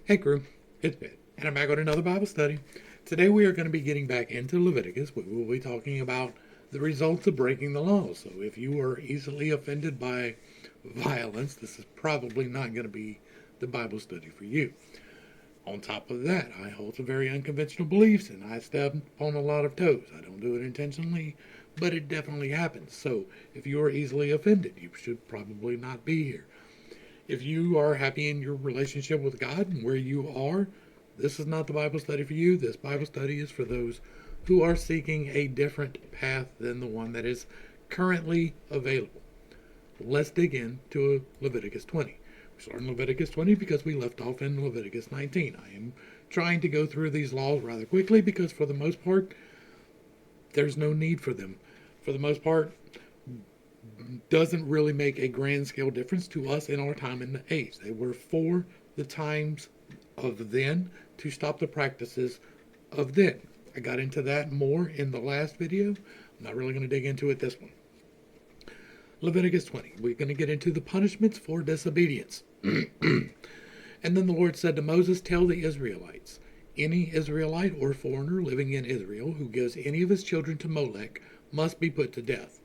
Hey crew, it's Ben, and I'm back with another Bible study. Today we are going to be getting back into Leviticus. We will be talking about the results of breaking the law. So if you are easily offended by violence, this is probably not going to be the Bible study for you. On top of that, I hold some very unconventional beliefs and I step on a lot of toes. I don't do it intentionally, but it definitely happens. So if you are easily offended, you should probably not be here. If you are happy in your relationship with God and where you are, this is not the Bible study for you. This Bible study is for those who are seeking a different path than the one that is currently available. Let's dig into Leviticus 20. We start in Leviticus 20 because we left off in Leviticus 19. I am trying to go through these laws rather quickly because for the most part, there's no need for them. For the most part, doesn't really make a grand scale difference to us in our time in the age. They were for the times of then to stop the practices of then. I got into that more in the last video. I'm not really going to dig into it this one. Leviticus 20. We're going to get into the punishments for disobedience. And then the Lord said to Moses, tell the Israelites, any Israelite or foreigner living in Israel who gives any of his children to Molech must be put to death.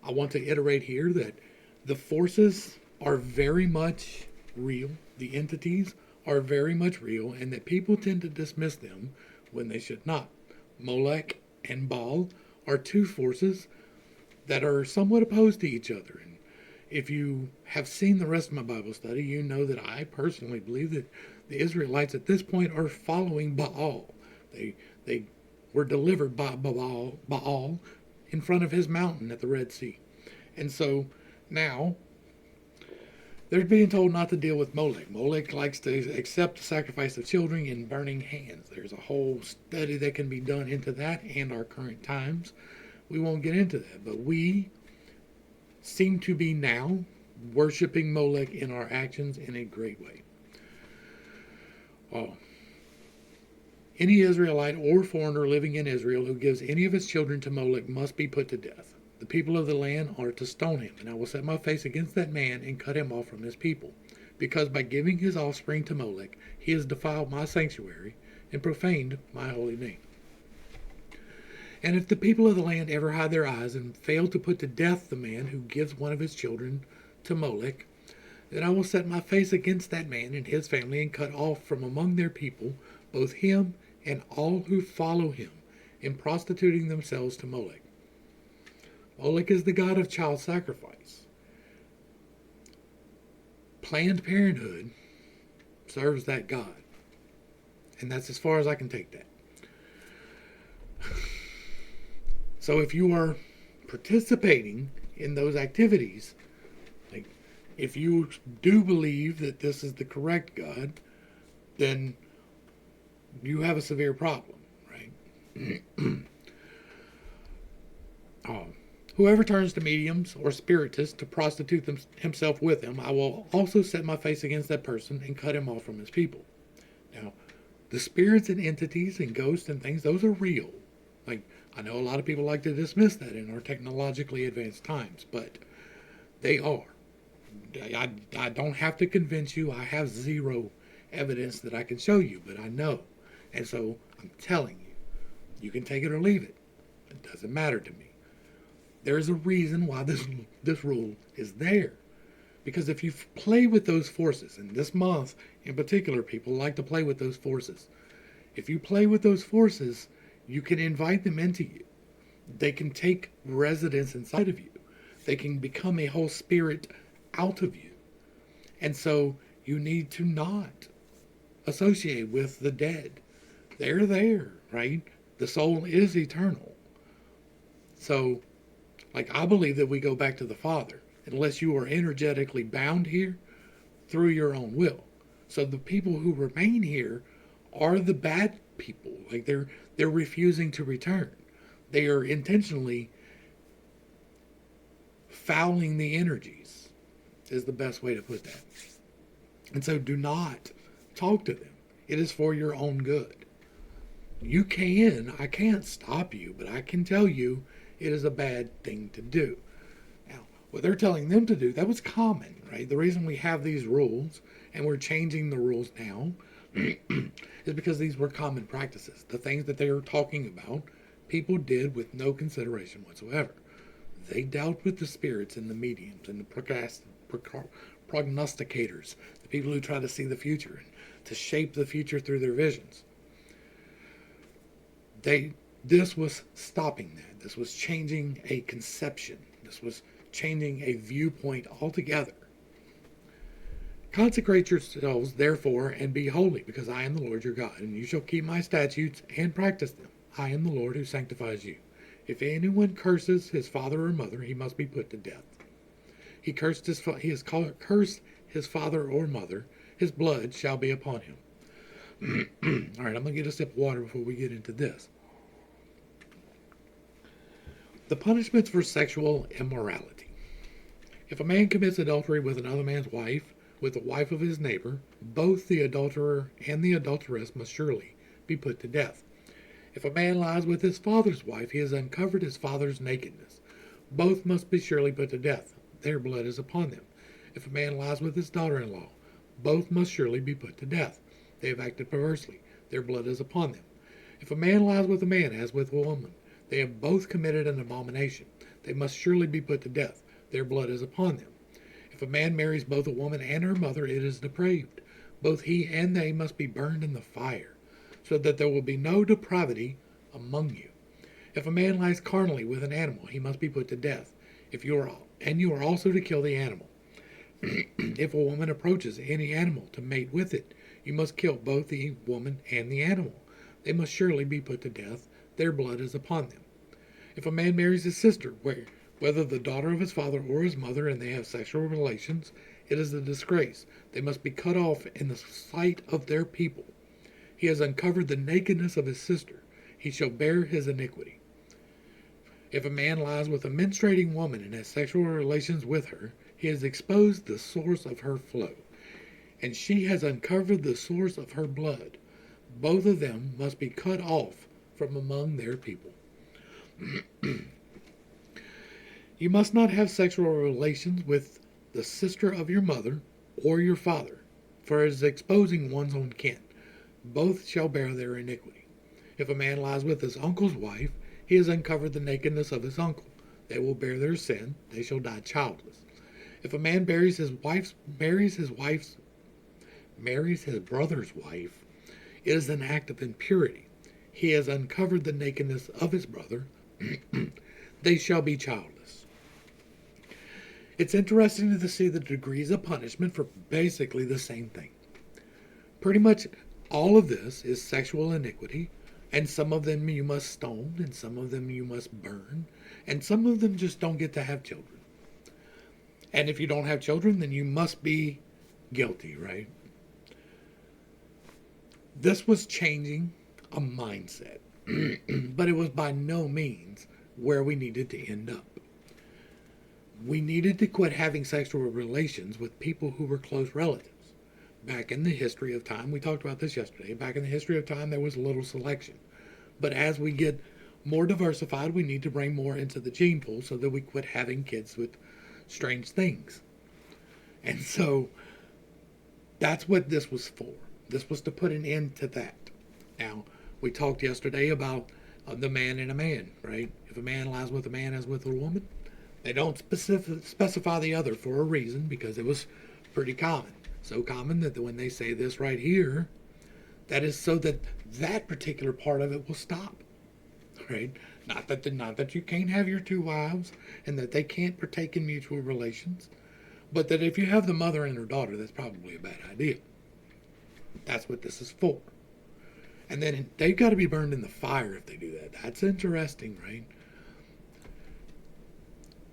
I want to iterate here that the forces are very much real, the entities are very much real, and that people tend to dismiss them when they should not. Molech and Baal are two forces that are somewhat opposed to each other. And if you have seen the rest of my Bible study, you know that I personally believe that the Israelites at this point are following Baal. They were delivered by Baal in front of his mountain at the Red Sea. And so now they're being told not to deal with Molech. Molech likes to accept the sacrifice of children in burning hands. There's a whole study that can be done into that and our current times. We won't get into that, but we seem to be now worshiping Molech in our actions in a great way. Any Israelite or foreigner living in Israel who gives any of his children to Molech must be put to death. The people of the land are to stone him, and I will set my face against that man and cut him off from his people, because by giving his offspring to Molech, he has defiled my sanctuary and profaned my holy name. And if the people of the land ever hide their eyes and fail to put to death the man who gives one of his children to Molech, then I will set my face against that man and his family and cut off from among their people both him and all who follow him in prostituting themselves to Molech. Molech is the god of child sacrifice. Planned Parenthood serves that god. And that's as far as I can take that. So if you are participating in those activities, like if you do believe that this is the correct God, then you have a severe problem, right? Whoever turns to mediums or spiritists to prostitute himself with them, I will also set my face against that person and cut him off from his people. Now, the spirits and entities and ghosts and things, those are real. Like, I know a lot of people like to dismiss that in our technologically advanced times, but they are. I don't have to convince you. I have zero evidence that I can show you, but I know. And so I'm telling you, you can take it or leave it. It doesn't matter to me. There's a reason why this rule is there. Because if you play with those forces, and this month in particular, people like to play with those forces. If you play with those forces, you can invite them into you. They can take residence inside of you. They can become a whole spirit out of you. And so you need to not associate with the dead. They're there, right? The soul is eternal. So, I believe that we go back to the Father, unless you are energetically bound here through your own will. So the people who remain here are the bad people. They're refusing to return. They are intentionally fouling the energies, is the best way to put that. And so do not talk to them. It is for your own good. I can't stop you, but I can tell you it is a bad thing to do. Now, What they're telling them to do, that was common, right? The reason we have these rules, and we're changing the rules now, is because these were common practices. The things that they were talking about, people did with no consideration whatsoever. They dealt with the spirits and the mediums and the prognosticators, the people who try to see the future and to shape the future through their visions. This was stopping that. This was changing a conception. This was changing a viewpoint altogether. Consecrate yourselves, therefore, and be holy, because I am the Lord your God, and you shall keep my statutes and practice them. I am the Lord who sanctifies you. If anyone curses his father or mother, he must be put to death. He has cursed his father or mother, his blood shall be upon him. All right, I'm going to get a sip of water before we get into this. The punishments for sexual immorality. If a man commits adultery with another man's wife, with the wife of his neighbor, both the adulterer and the adulteress must surely be put to death. If a man lies with his father's wife, he has uncovered his father's nakedness. Both must be surely put to death. Their blood is upon them. If a man lies with his daughter-in-law, both must surely be put to death. They have acted perversely. Their blood is upon them. If a man lies with a man as with a woman, they have both committed an abomination. They must surely be put to death. Their blood is upon them. If a man marries both a woman and her mother, it is depraved. Both he and they must be burned in the fire, so that there will be no depravity among you. If a man lies carnally with an animal, he must be put to death. You are also to kill the animal. If a woman approaches any animal to mate with it, you must kill both the woman and the animal. They must surely be put to death. Their blood is upon them. If a man marries his sister, whether the daughter of his father or his mother, and they have sexual relations, it is a disgrace. They must be cut off in the sight of their people. He has uncovered the nakedness of his sister. He shall bear his iniquity. If a man lies with a menstruating woman and has sexual relations with her, he has exposed the source of her flow, and she has uncovered the source of her blood. Both of them must be cut off from among their people. You must not have sexual relations with the sister of your mother or your father, for it is exposing one's own kin. Both shall bear their iniquity. If a man lies with his uncle's wife, he has uncovered the nakedness of his uncle. They will bear their sin. They shall die childless. If a man marries his brother's wife, it is an act of impurity. He has uncovered the nakedness of his brother. They shall be childless. It's interesting to see the degrees of punishment for basically the same thing. Pretty much all of this is sexual iniquity, and some of them you must stone, and some of them you must burn, and some of them just don't get to have children. And if you don't have children, then you must be guilty, right? This was changing a mindset, but it was by no means where we needed to end up. We needed to quit having sexual relations with people who were close relatives. Back in the history of time, we talked about this yesterday, back in the history of time there was little selection. But as we get more diversified, we need to bring more into the gene pool so that we quit having kids with strange things. And so that's what this was for. This was to put an end to that. Now, we talked yesterday about the man and a man, right? If a man lies with a man as with a woman, they don't specify the other for a reason, because it was pretty common. So common that when they say this right here, that is so that that particular part of it will stop, right? Not that you can't have your two wives and that they can't partake in mutual relations, but that if you have the mother and her daughter, that's probably a bad idea. That's what this is for. And then they've got to be burned in the fire if they do that. That's interesting, right?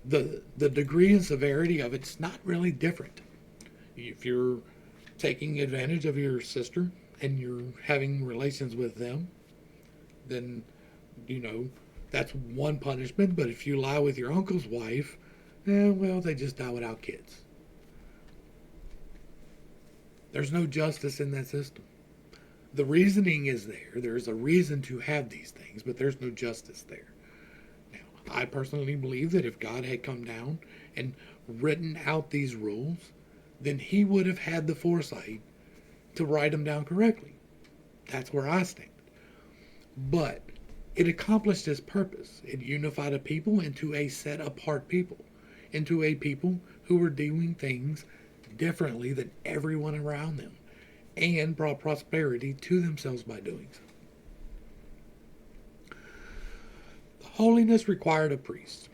The degree and severity of it's not really different. If you're taking advantage of your sister and you're having relations with them, then, that's one punishment. But if you lie with your uncle's wife, well, they just die without kids. There's no justice in that system. The reasoning is there. There's a reason to have these things, but there's no justice there. Now, I personally believe that if God had come down and written out these rules, then he would have had the foresight to write them down correctly. That's where I stand. But it accomplished its purpose. It unified a people into a set apart people, into a people who were doing things differently than everyone around them, and brought prosperity to themselves by doing so. Holiness required a priest.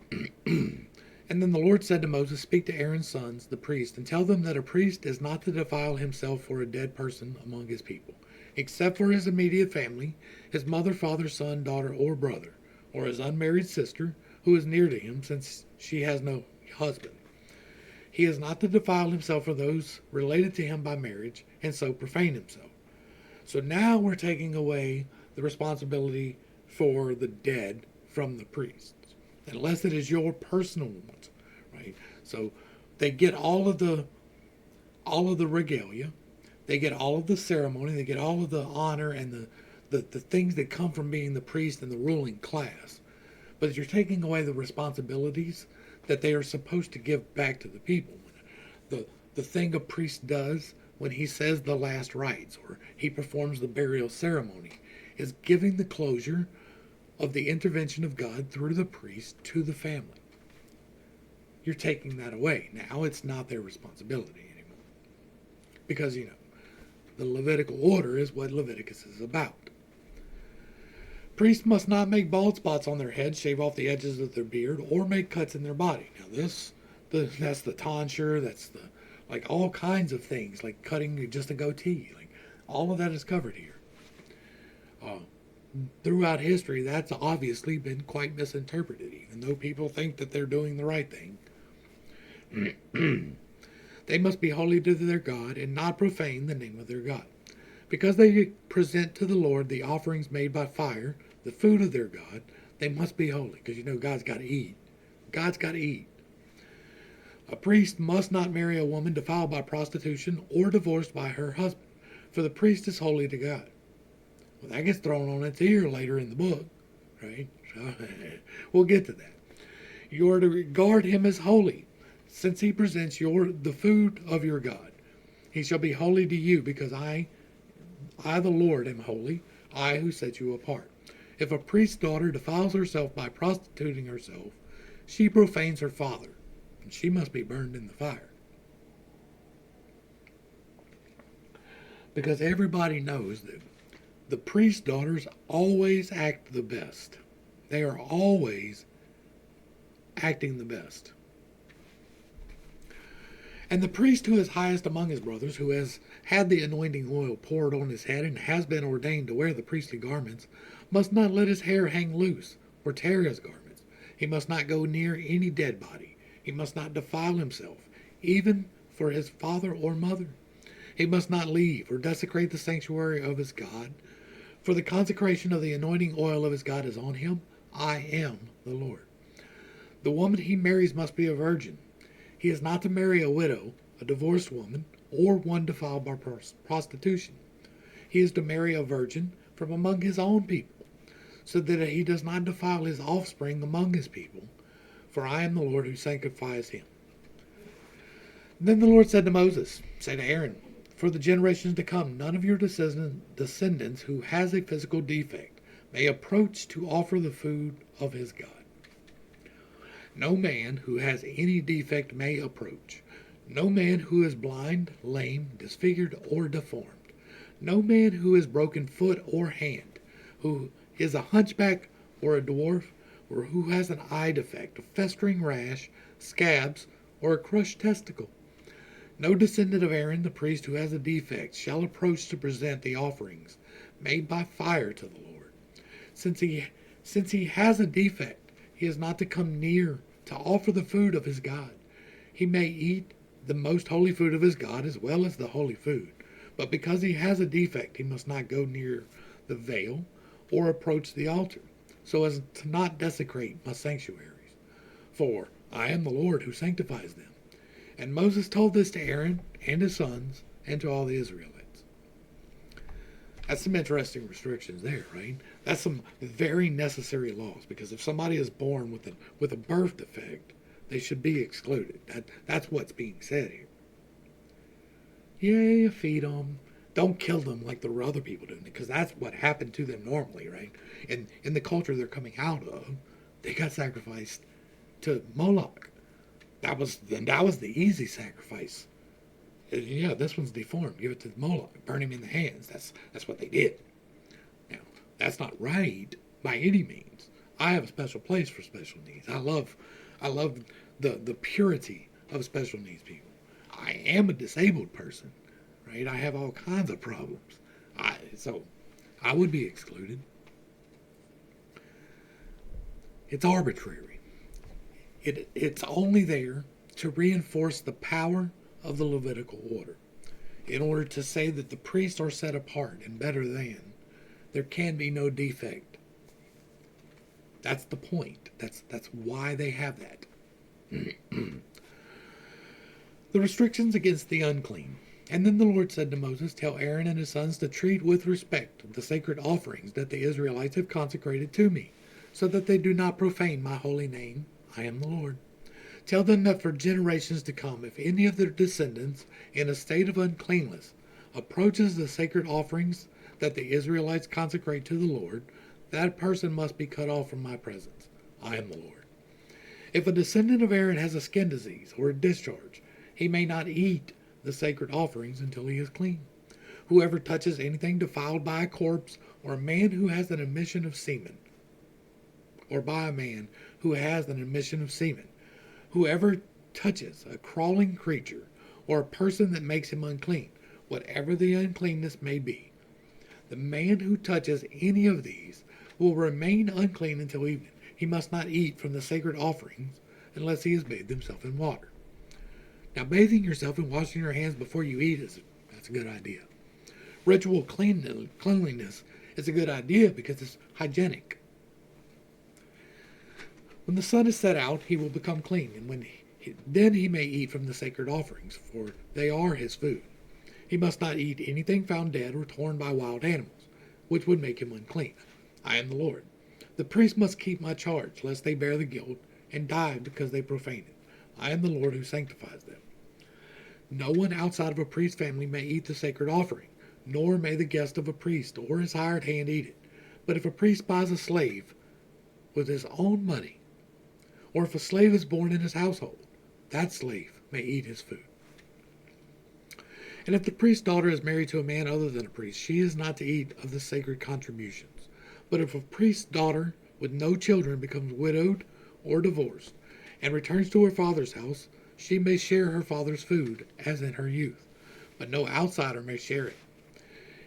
And then the Lord said to Moses, "Speak to Aaron's sons, the priests, and tell them that a priest is not to defile himself for a dead person among his people, except for his immediate family, his mother, father, son, daughter, or brother, or his unmarried sister, who is near to him, since she has no husband. He is not to defile himself for those related to him by marriage, and so profane himself." So now we're taking away the responsibility for the dead from the priests, unless it is your personal ones, right? So they get all of the regalia, they get all of the ceremony, they get all of the honor and the things that come from being the priest and the ruling class. But you're taking away the responsibilities that they are supposed to give back to the people. The thing a priest does when he says the last rites or he performs the burial ceremony is giving the closure of the intervention of God through the priest to the family. You're taking that away. Now it's not their responsibility anymore. Because, the Levitical order is what Leviticus is about. Priests must not make bald spots on their heads, shave off the edges of their beard, or make cuts in their body. Now that's the tonsure, that's all kinds of things, like cutting just a goatee. All of that is covered here. Throughout history, that's obviously been quite misinterpreted, even though people think that they're doing the right thing. They must be holy to their God and not profane the name of their God. Because they present to the Lord the offerings made by fire, the food of their God, they must be holy. Because God's got to eat. God's got to eat. A priest must not marry a woman defiled by prostitution or divorced by her husband, for the priest is holy to God. Well, that gets thrown on its ear later in the book, right? So, we'll get to that. You are to regard him as holy, since he presents the food of your God. He shall be holy to you, because I the Lord am holy, I who set you apart. If a priest's daughter defiles herself by prostituting herself, she profanes her father, and she must be burned in the fire. Because everybody knows that the priest's daughters always act the best. They are always acting the best. And the priest who is highest among his brothers, who has had the anointing oil poured on his head and has been ordained to wear the priestly garments, must not let his hair hang loose or tear his garments. He must not go near any dead body. He must not defile himself, even for his father or mother. He must not leave or desecrate the sanctuary of his God, for the consecration of the anointing oil of his God is on him. I am the Lord. The woman he marries must be a virgin. He is not to marry a widow, a divorced woman, or one defiled by prostitution. He is to marry a virgin from among his own people, so that he does not defile his offspring among his people, for I am the Lord who sanctifies him. Then the Lord said to Moses, say to Aaron, for the generations to come, none of your descendants who has a physical defect may approach to offer the food of his God. No man who has any defect may approach. No man who is blind, lame, disfigured, or deformed. No man who is broken foot or hand, who is a hunchback or a dwarf, or who has an eye defect, a festering rash, scabs, or a crushed testicle. No descendant of Aaron, the priest who has a defect, shall approach to present the offerings made by fire to the Lord. Since he has a defect, he is not to come near to offer the food of his God. He may eat the most holy food of his God as well as the holy food, but because he has a defect, he must not go near the veil or approach the altar, so as to not desecrate my sanctuaries. For I am the Lord who sanctifies them. And Moses told this to Aaron and his sons and to all the Israelites. That's some interesting restrictions there, right? That's some very necessary laws, because if somebody is born with a birth defect, They should be excluded. That's what's being said here. Yeah, you feed them. Don't kill them like the other people do, because that's what happened to them normally, right? And in the culture they're coming out of, they got sacrificed to Moloch. That was the easy sacrifice. Yeah, this one's deformed. Give it to Moloch. Burn him in the hands. That's what they did. Now, that's not right by any means. I have a special place for special needs. I love the purity of special needs people. I am a disabled person, right? I have all kinds of problems. So I would be excluded. It's arbitrary. It's only there to reinforce the power of the Levitical order. In order to say that the priests are set apart and better than, there can be no defect. That's the point. That's why they have that. The restrictions against the unclean. And then the Lord said to Moses, tell Aaron and his sons to treat with respect the sacred offerings that the Israelites have consecrated to me, so that they do not profane my holy name. I am the Lord. Tell them that for generations to come, if any of their descendants in a state of uncleanness approaches the sacred offerings that the Israelites consecrate to the Lord, that person must be cut off from my presence. I am the Lord. If a descendant of Aaron has a skin disease or a discharge, he may not eat the sacred offerings until he is clean. Whoever touches anything defiled by a corpse, or a man who has an emission of semen, or by a man who has an emission of semen, whoever touches a crawling creature, or a person that makes him unclean, whatever the uncleanness may be, the man who touches any of these will remain unclean until evening. He must not eat from the sacred offerings unless he has bathed himself in water. Now, bathing yourself and washing your hands before you eat that's a good idea. Ritual cleanliness is a good idea because it's hygienic. When the sun is set out, he will become clean, and then he may eat from the sacred offerings, for they are his food. He must not eat anything found dead or torn by wild animals, which would make him unclean. I am the Lord. The priest must keep my charge, lest they bear the guilt and die because they profane it. I am the Lord who sanctifies them. No one outside of a priest's family may eat the sacred offering, nor may the guest of a priest or his hired hand eat it. But if a priest buys a slave with his own money, or if a slave is born in his household, that slave may eat his food. And if the priest's daughter is married to a man other than a priest, she is not to eat of the sacred contributions. But if a priest's daughter with no children becomes widowed or divorced, and returns to her father's house, she may share her father's food as in her youth, but no outsider may share it.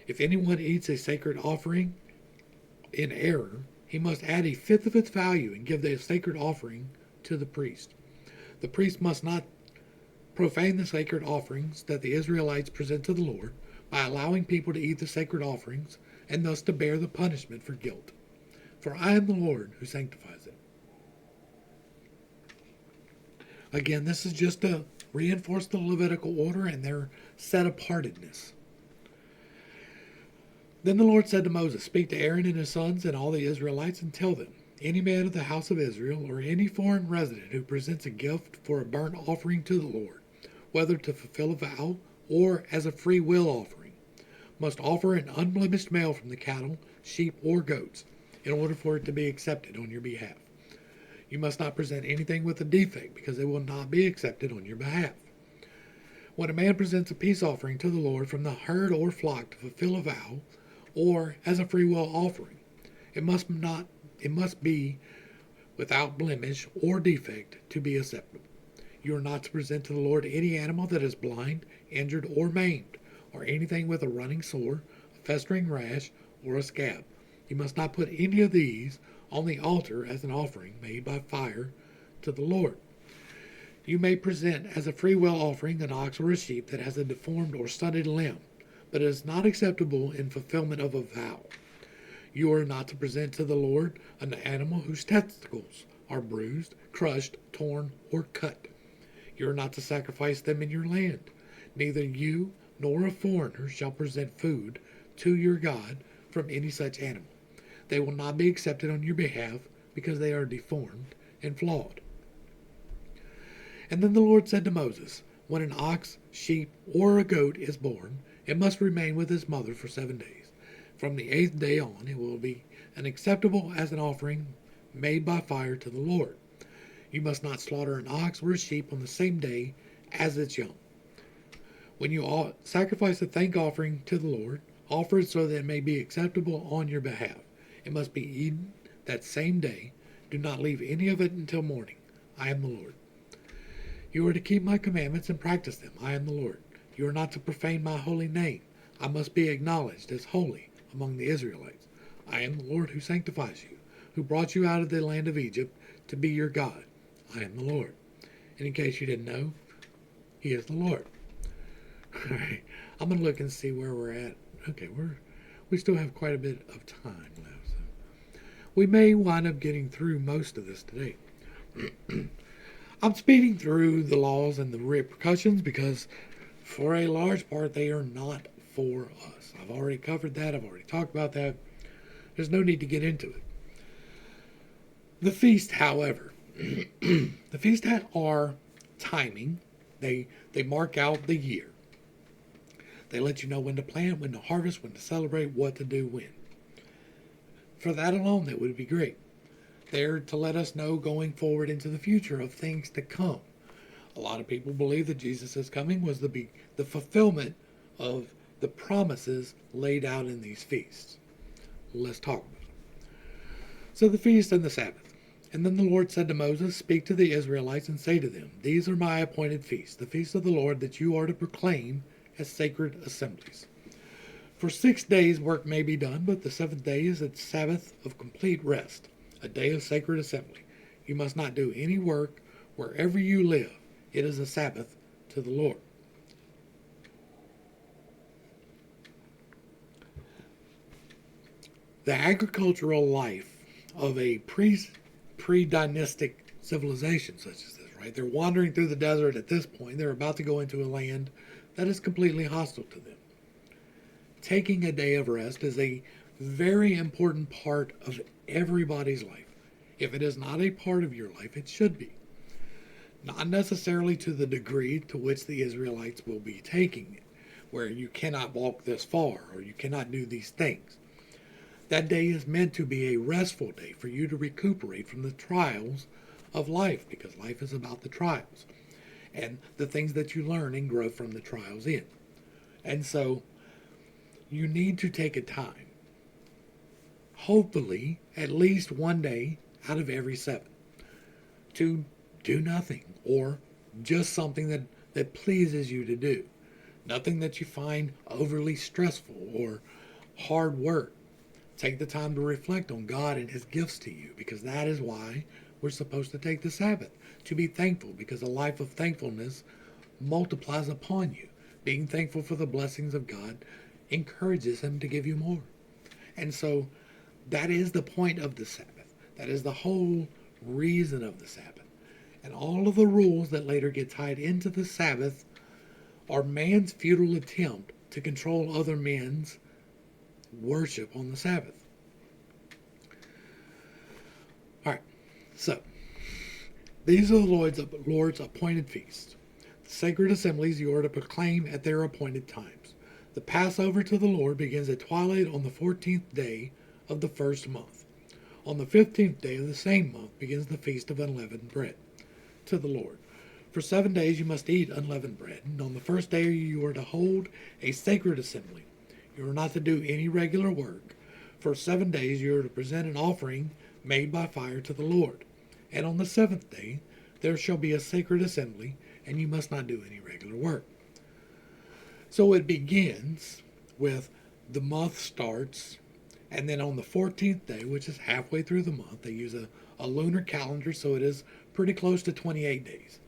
If anyone eats a sacred offering in error, he must add a fifth of its value and give the sacred offering to the priest. The priest must not profane the sacred offerings that the Israelites present to the Lord by allowing people to eat the sacred offerings and thus to bear the punishment for guilt. For I am the Lord who sanctifies it. Again, this is just to reinforce the Levitical order and their set-apartedness. Then the Lord said to Moses, speak to Aaron and his sons and all the Israelites and tell them, any man of the house of Israel or any foreign resident who presents a gift for a burnt offering to the Lord, whether to fulfill a vow or as a free will offering, must offer an unblemished male from the cattle, sheep, or goats in order for it to be accepted on your behalf. You must not present anything with a defect, because it will not be accepted on your behalf. When a man presents a peace offering to the Lord from the herd or flock to fulfill a vow, or as a free will offering, it must be without blemish or defect to be acceptable. You are not to present to the Lord any animal that is blind, injured, or maimed, or anything with a running sore, a festering rash, or a scab. You must not put any of these on the altar as an offering made by fire to the Lord. You may present as a free will offering an ox or a sheep that has a deformed or stunted limb, but it is not acceptable in fulfillment of a vow. You are not to present to the Lord an animal whose testicles are bruised, crushed, torn, or cut. You are not to sacrifice them in your land. Neither you nor a foreigner shall present food to your God from any such animal. They will not be accepted on your behalf because they are deformed and flawed. And then the Lord said to Moses, when an ox, sheep, or a goat is born, it must remain with its mother for 7 days. From the 8th day on, it will be acceptable as an offering made by fire to the Lord. You must not slaughter an ox or a sheep on the same day as its young. When you sacrifice a thank offering to the Lord, offer it so that it may be acceptable on your behalf. It must be eaten that same day. Do not leave any of it until morning. I am the Lord. You are to keep my commandments and practice them. I am the Lord. You are not to profane my holy name. I must be acknowledged as holy among the Israelites. I am the Lord who sanctifies you, who brought you out of the land of Egypt to be your God. I am the Lord. And in case you didn't know, He is the Lord. All right, I'm going to look and see where we're at. Okay, we still have quite a bit of time left. So we may wind up getting through most of this today. I'm speeding through the laws and the repercussions because for a large part they are not for us. I've already covered that. I've already talked about that. There's no need to get into it. The feast, however, the feasts are timing. They mark out the year. They let you know when to plant, when to harvest, when to celebrate, what to do when. For that alone, that would be great. They're to let us know going forward into the future of things to come. A lot of people believe that Jesus' coming was the fulfillment of the promises laid out in these feasts. Let's talk about it. So the feast and the Sabbath. And then the Lord said to Moses, speak to the Israelites and say to them, these are my appointed feasts, the feasts of the Lord that you are to proclaim as sacred assemblies. For 6 days work may be done, but the 7th day is a Sabbath of complete rest, a day of sacred assembly. You must not do any work wherever you live. It is a Sabbath to the Lord. The agricultural life of a pre-dynastic civilization such as this, right? They're wandering through the desert at this point. They're about to go into a land that is completely hostile to them. Taking a day of rest is a very important part of everybody's life. If it is not a part of your life, it should be. Not necessarily to the degree to which the Israelites will be taking it, where you cannot walk this far or you cannot do these things. That day is meant to be a restful day for you to recuperate from the trials of life, because life is about the trials and the things that you learn and grow from the trials in. And so you need to take a time, hopefully at least one day out of every 7, to do nothing or just something that pleases you to do. Nothing that you find overly stressful or hard work. Take the time to reflect on God and His gifts to you, because that is why we're supposed to take the Sabbath, to be thankful, because a life of thankfulness multiplies upon you. Being thankful for the blessings of God encourages Him to give you more. And so that is the point of the Sabbath. That is the whole reason of the Sabbath. And all of the rules that later get tied into the Sabbath are man's futile attempt to control other men's worship on the Sabbath. All right, so these are the Lord's appointed feasts. The sacred assemblies you are to proclaim at their appointed times. The Passover to the Lord begins at twilight on the 14th day of the first month. On the 15th day of the same month begins the feast of unleavened bread to the Lord. For 7 days you must eat unleavened bread, and on the first day you are to hold a sacred assembly. You are not to do any regular work. For 7 days you are to present an offering made by fire to the Lord. And on the 7th day there shall be a sacred assembly, and you must not do any regular work. So it begins with the month starts, and then on the 14th day, which is halfway through the month, they use a lunar calendar, so it is pretty close to 28 days.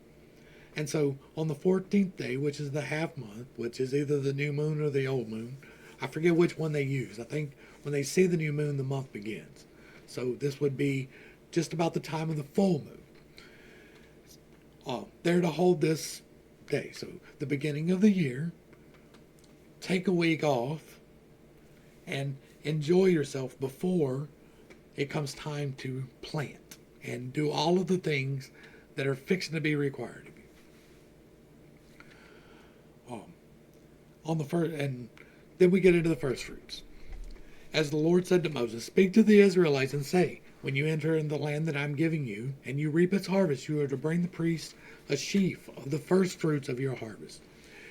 And so on the 14th day, which is the half month, which is either the new moon or the old moon, I forget which one they use. I think when they see the new moon, the month begins. So this would be just about the time of the full moon. They're to hold this day. So the beginning of the year, take a week off and enjoy yourself before it comes time to plant and do all of the things that are fixing to be required of you. on the first, and then we get into the first fruits. As the Lord said to Moses, speak to the Israelites and say, when you enter in the land that I am giving you, and you reap its harvest, you are to bring the priest a sheaf of the first fruits of your harvest.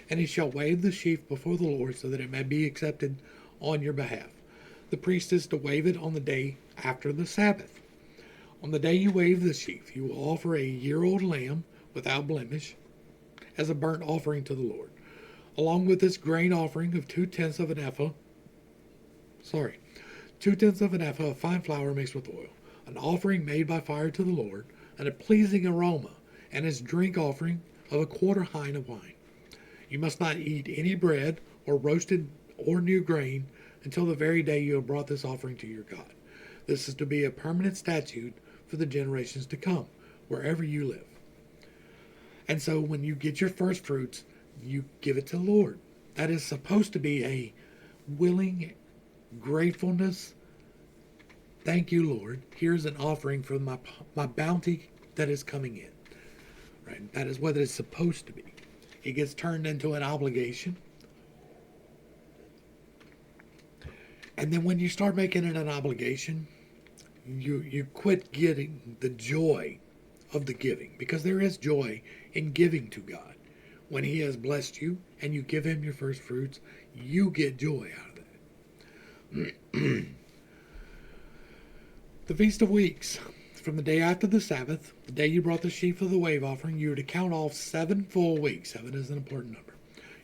And he shall wave the sheaf before the Lord so that it may be accepted on your behalf. The priest is to wave it on the day after the Sabbath. On the day you wave the sheaf, you will offer a year-old lamb without blemish as a burnt offering to the Lord, along with this grain offering of 2/10 of an ephah. 2/10 of an ephah of fine flour mixed with oil, an offering made by fire to the Lord, and a pleasing aroma, and his drink offering of a quarter hin of wine. You must not eat any bread or roasted or new grain until the very day you have brought this offering to your God. This is to be a permanent statute for the generations to come, wherever you live. And so when you get your first fruits, you give it to the Lord. That is supposed to be a willing gratefulness. Thank you, Lord. Here's an offering for my bounty that is coming in. Right? That is what it's supposed to be. It gets turned into an obligation. And then when you start making it an obligation, you quit getting the joy of the giving, because there is joy in giving to God. When he has blessed you and you give him your first fruits, you get joy out of that. The Feast of Weeks. From the day after the Sabbath, the day you brought the sheaf of the wave offering, you are to count off 7 full weeks. 7 is an important number.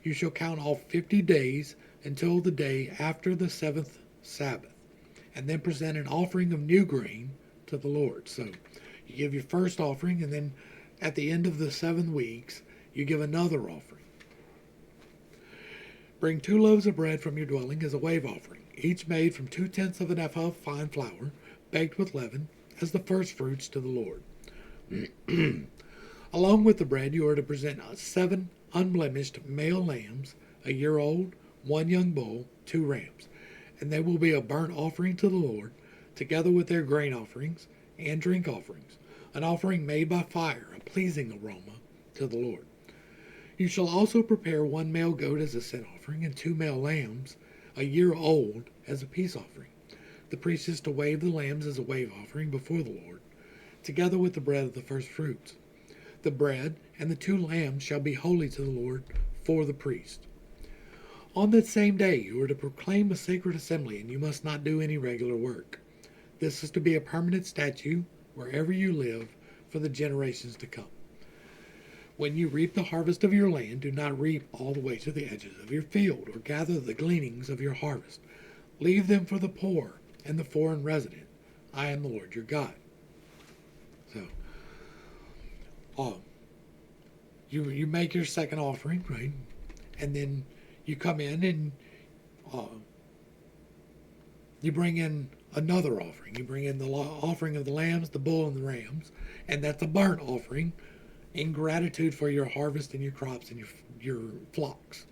You shall count off 50 days until the day after the 7th Sabbath, and then present an offering of new grain to the Lord. So you give your first offering, and then at the end of the 7 weeks, you give another offering. Bring 2 loaves of bread from your dwelling as a wave offering, each made from 2/10 of an ephah of fine flour, baked with leaven, as the first fruits to the Lord. Along with the bread, you are to present 7 unblemished male lambs, a year old, 1 young bull, 2 rams, and they will be a burnt offering to the Lord, together with their grain offerings and drink offerings, an offering made by fire, a pleasing aroma to the Lord. You shall also prepare 1 male goat as a sin offering, and 2 male lambs, a year old, as a peace offering. The priest is to wave the lambs as a wave offering before the Lord, together with the bread of the first fruits. The bread and the 2 lambs shall be holy to the Lord for the priest. On that same day you are to proclaim a sacred assembly, and you must not do any regular work. This is to be a permanent statute wherever you live for the generations to come. When you reap the harvest of your land, do not reap all the way to the edges of your field, or gather the gleanings of your harvest. Leave them for the poor and the foreign resident. I am the Lord your God. So, you make your second offering, right? And then you come in and you bring in another offering. You bring in the offering of the lambs, the bull, and the rams, and that's a burnt offering in gratitude for your harvest and your crops and your flocks.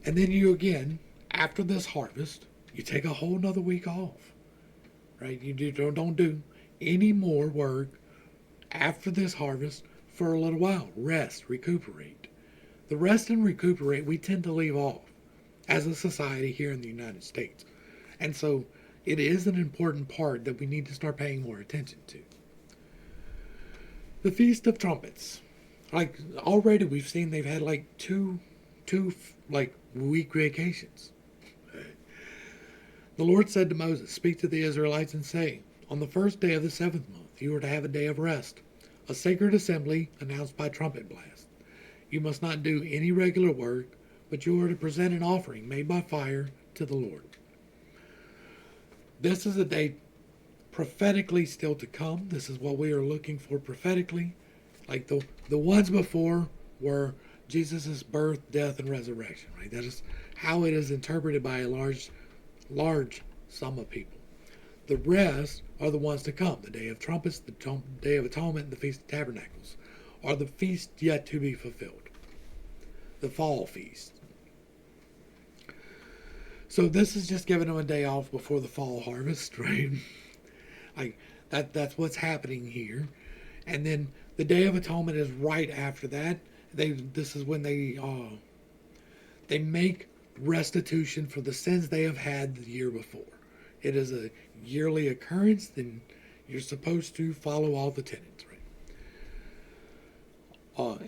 And then you again, after this harvest, you take a whole nother week off, right? You don't do any more work after this harvest for a little while. Rest, recuperate. The rest and recuperate we tend to leave off as a society here in the United States. And so it is an important part that we need to start paying more attention to. The Feast of Trumpets. Like already we've seen they've had like two week vacations. The Lord said to Moses, speak to the Israelites and say, on the first day of the 7th month you are to have a day of rest, a sacred assembly announced by trumpet blast. You must not do any regular work, but you are to present an offering made by fire to the Lord. This is a day prophetically still to come. This is what we are looking for prophetically. Like the ones before were Jesus' birth, death, and resurrection, right? That is how it is interpreted by a large sum of people. The rest are the ones to come. The Day of Trumpets, the Day of Atonement, and the Feast of Tabernacles are the feasts yet to be fulfilled. The fall feast. So this is just giving them a day off before the fall harvest, right? Like that's what's happening here. And then the Day of Atonement is right after that. This is when they make restitution for the sins they have had the year before. It is a yearly occurrence, then you're supposed to follow all the tenets, right?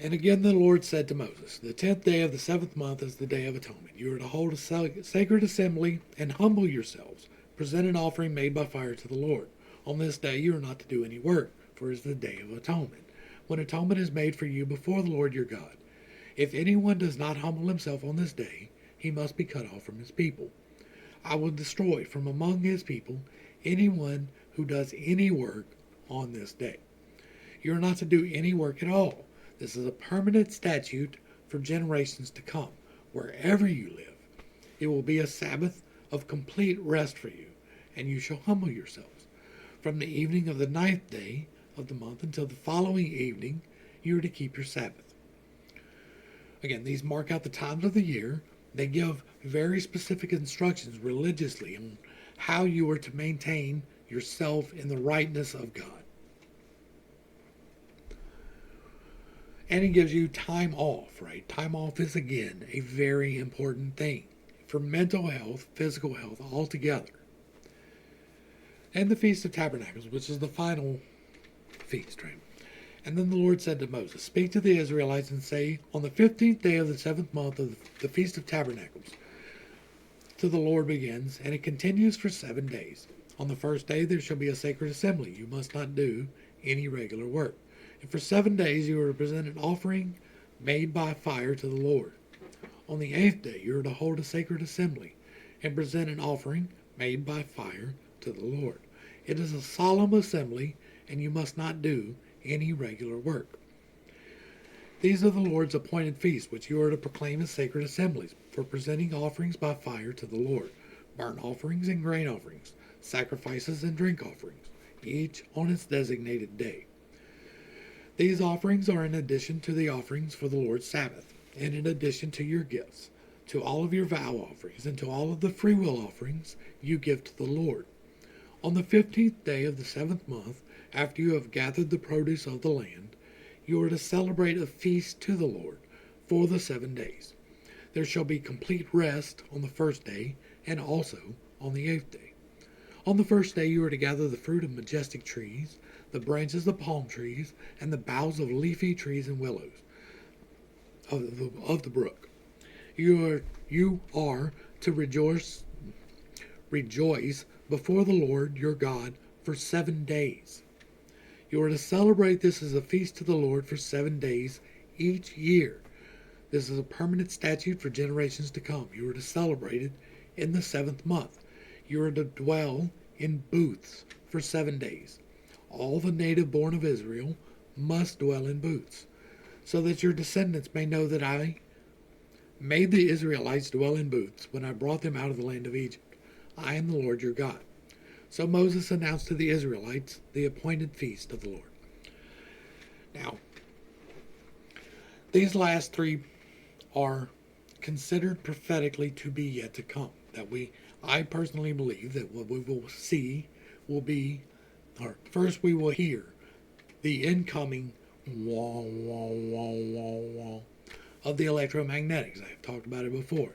And again the Lord said to Moses, the 10th day of the 7th month is the Day of Atonement. You are to hold a sacred assembly and humble yourselves. Present an offering made by fire to the Lord. On this day you are not to do any work, for it is the Day of Atonement, when atonement is made for you before the Lord your God. If anyone does not humble himself on this day, he must be cut off from his people. I will destroy from among his people anyone who does any work on this day. You are not to do any work at all. This is a permanent statute for generations to come. Wherever you live, it will be a Sabbath of complete rest for you, and you shall humble yourselves. From the evening of the 9th day of the month until the following evening, you are to keep your Sabbath. Again, these mark out the times of the year. They give very specific instructions religiously on how you are to maintain yourself in the rightness of God. And it gives you time off, right? Time off is, again, a very important thing for mental health, physical health, all together. And the Feast of Tabernacles, which is the final feast, right? And then the Lord said to Moses, speak to the Israelites and say, on the 15th day of the 7th month of the Feast of Tabernacles, to the Lord begins, and it continues for 7 days. On the first day there shall be a sacred assembly. You must not do any regular work. And for 7 days you are to present an offering made by fire to the Lord. On the 8th day you are to hold a sacred assembly and present an offering made by fire to the Lord. It is a solemn assembly, and you must not do any regular work. These are the Lord's appointed feasts, which you are to proclaim as sacred assemblies, for presenting offerings by fire to the Lord, burnt offerings and grain offerings, sacrifices and drink offerings, each on its designated day. These offerings are in addition to the offerings for the Lord's Sabbath, and in addition to your gifts, to all of your vow offerings, and to all of the freewill offerings you give to the Lord. On the 15th day of the 7th month, after you have gathered the produce of the land, you are to celebrate a feast to the Lord for the 7 days. There shall be complete rest on the first day, and also on the 8th day. On the first day you are to gather the fruit of majestic trees, the branches of palm trees, and the boughs of leafy trees and willows of the brook. You are to rejoice before the Lord your God for 7 days. You are to celebrate this as a feast to the Lord for 7 days each year. This is a permanent statute for generations to come. You are to celebrate it in the 7th month. You are to dwell in booths for 7 days. All the native born of Israel must dwell in booths, so that your descendants may know that I made the Israelites dwell in booths when I brought them out of the land of Egypt. I am the Lord your God. So Moses announced to the Israelites the appointed feast of the Lord. Now, these last 3 are considered prophetically to be yet to come. I personally believe that what we will see will be, or first we will hear the incoming wah, wah, wah, wah, wah of the electromagnetics. I have talked about it before.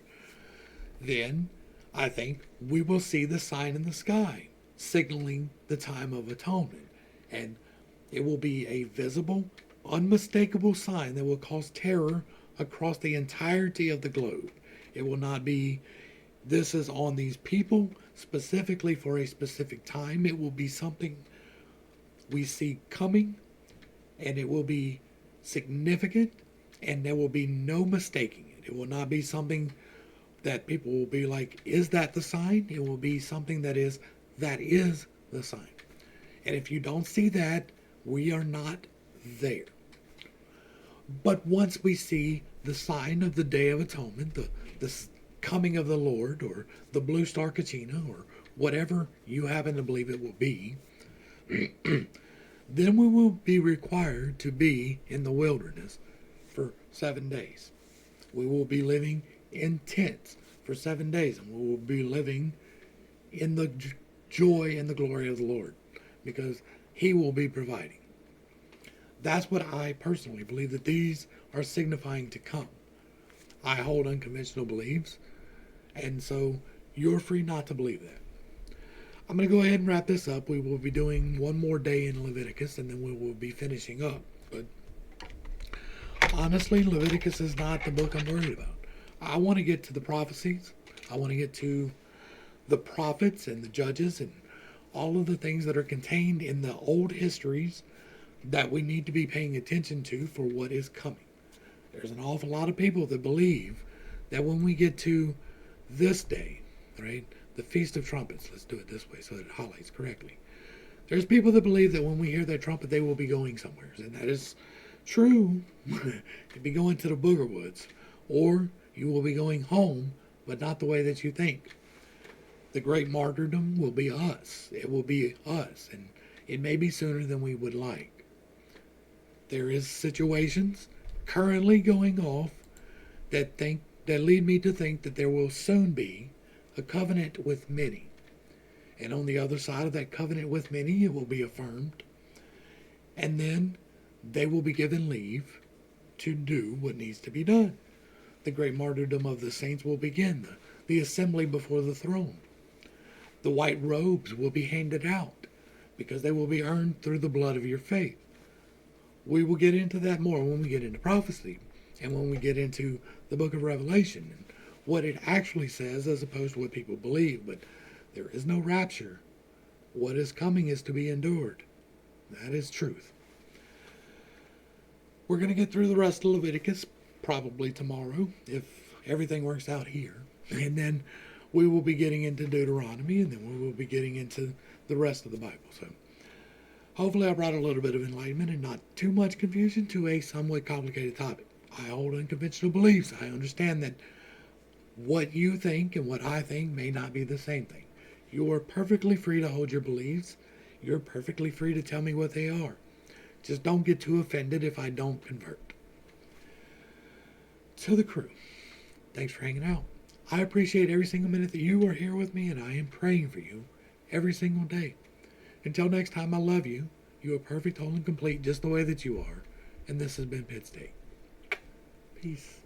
Then, I think we will see the sign in the sky, signaling the time of atonement. And it will be a visible, unmistakable sign that will cause terror across the entirety of the globe. It will not be, this is on these people specifically for a specific time. It will be something we see coming, and it will be significant, and there will be no mistaking it. It will not be something that people will be like, is that the sign? It will be something that is the sign. And if you don't see that, we are not there. But once we see the sign of the Day of Atonement, the coming of the Lord, or the blue star Kachina, or whatever you happen to believe it will be, then we will be required to be in the wilderness for 7 days. We will be living in tents for 7 days, and we will be living in the joy and the glory of the Lord, because He will be providing. That's what I personally believe, that these are signifying to come. I hold unconventional beliefs, and so you're free not to believe that. I'm going to go ahead and wrap this up. We will be doing one more day in Leviticus, and then we will be finishing up. But honestly, Leviticus is not the book I'm worried about. I want to get to the prophecies. I want to get to the prophets and the judges and all of the things that are contained in the old histories that we need to be paying attention to for what is coming. There's an awful lot of people that believe that when we get to this day, right, the Feast of Trumpets, let's do it this way so that it highlights correctly. There's people that believe that when we hear that trumpet, they will be going somewhere. And that is true. You'll be going to the booger woods, or you will be going home, but not the way that you think. The great martyrdom will be us. It will be us, and it may be sooner than we would like. There is situations currently going off that lead me to think that there will soon be a covenant with many. And on the other side of that covenant with many, it will be affirmed. And then they will be given leave to do what needs to be done. The great martyrdom of the saints will begin, the assembly before the throne. The white robes will be handed out because they will be earned through the blood of your faith. We will get into that more when we get into prophecy and when we get into the book of Revelation and what it actually says as opposed to what people believe. But there is no rapture. What is coming is to be endured. That is truth. We're going to get through the rest of Leviticus probably tomorrow if everything works out here. And then we will be getting into Deuteronomy, and then we will be getting into the rest of the Bible. So hopefully I brought a little bit of enlightenment and not too much confusion to a somewhat complicated topic. I hold unconventional beliefs. I understand that what you think and what I think may not be the same thing. You are perfectly free to hold your beliefs. You're perfectly free to tell me what they are. Just don't get too offended if I don't convert. To the crew, thanks for hanging out. I appreciate every single minute that you are here with me, and I am praying for you every single day. Until next time, I love you. You are perfect, whole, and complete just the way that you are. And this has been Pitts Day. Peace.